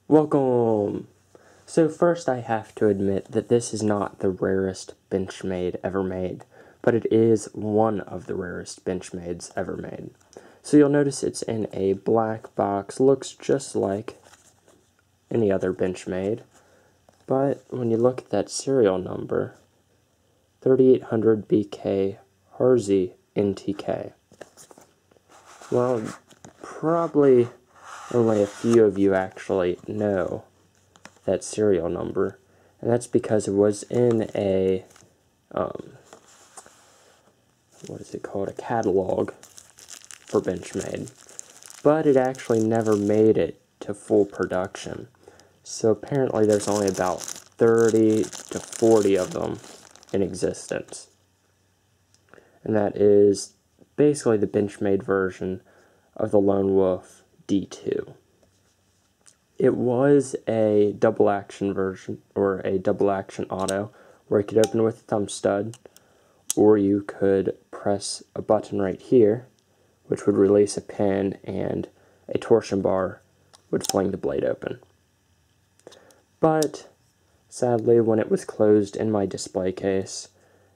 Welcome! So first I have to admit that this is not the rarest Benchmade ever made, but it is one of the rarest Benchmades ever made. So you'll notice it's in a black box, looks just like any other Benchmade, but when you look at that serial number, 3800 BK Harzy NTK. Well, probably only a few of you actually know that serial number, and that's because it was in a, what is it called, a catalog for Benchmade, but it actually never made it to full production. So apparently there's only about 30 to 40 of them in existence, and that is basically the Benchmade version of the Lone Wolf D2. It was a double action version, or a double action auto, where you could open with a thumb stud, or you could press a button right here, which would release a pin, and a torsion bar would fling the blade open. But sadly, when it was closed in my display case,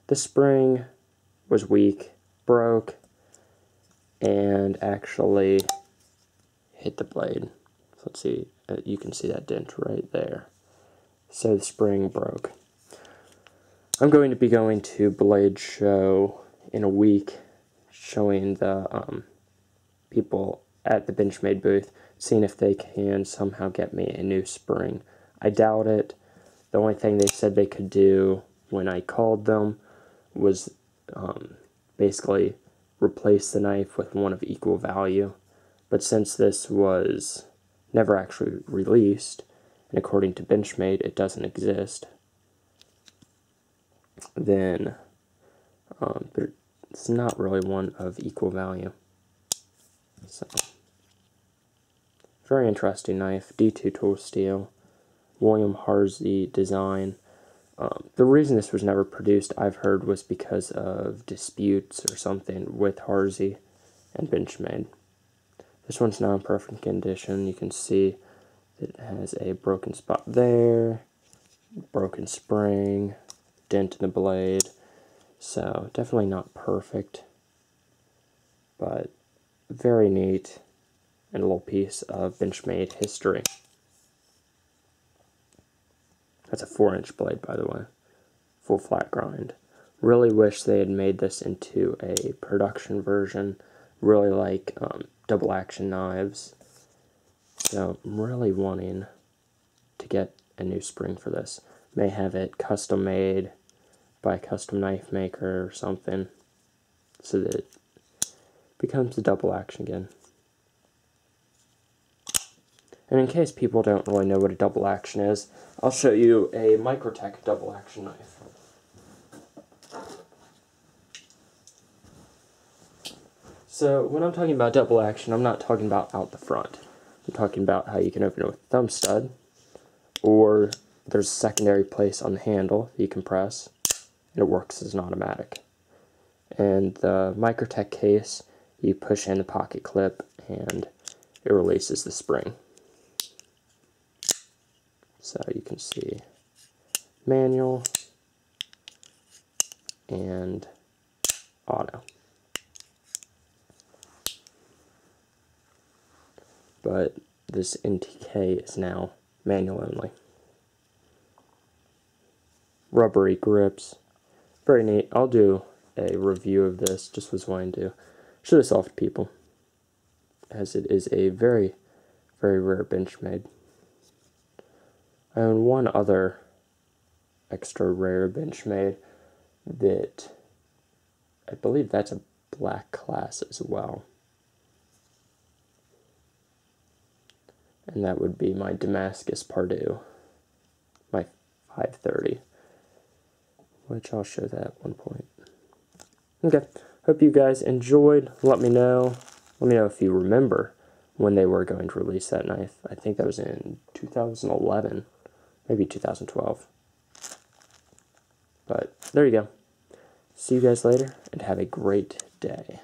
the spring was weak, broke, and actually hit the blade. So let's see, you can see that dent right there. So the spring broke. I'm going to be going to Blade Show in a week, showing the people at the Benchmade booth, seeing if they can somehow get me a new spring. I doubt it. The only thing they said they could do when I called them was basically replace the knife with one of equal value. But since this was never actually released, and according to Benchmade it doesn't exist, then it's not really one of equal value. So, very interesting knife, D2 tool steel, William Harzy design. The reason this was never produced, I've heard, was because of disputes or something with Harzy and Benchmade. This one's now in perfect condition. You can see that it has a broken spot there, broken spring, dent in the blade. So definitely not perfect, but very neat and a little piece of Benchmade history. That's a 4-inch blade, by the way, full flat grind. Really wish they had made this into a production version, really like double action knives. So I'm really wanting to get a new spring for this. May have it custom made by a custom knife maker or something, so that it becomes a double action again. And in case people don't really know what a double action is, I'll show you a Microtech double action knife. So when I'm talking about double action, I'm not talking about out the front. I'm talking about how you can open it with a thumb stud, or there's a secondary place on the handle that you can press, and it works as an automatic. And the Microtech case, you push in the pocket clip, and it releases the spring. So you can see manual and auto. But this NTK is now manual only. Rubbery grips. Very neat. I'll do a review of this. Just was wanting to show this off to people, as it is a very, very rare Benchmade. I own one other extra rare Benchmade that I believe that's a black class as well. And that would be my Damascus Pardue, my 530, which I'll show that at one point. Okay, hope you guys enjoyed. Let me know if you remember when they were going to release that knife. I think that was in 2011, maybe 2012. But there you go. See you guys later, and have a great day.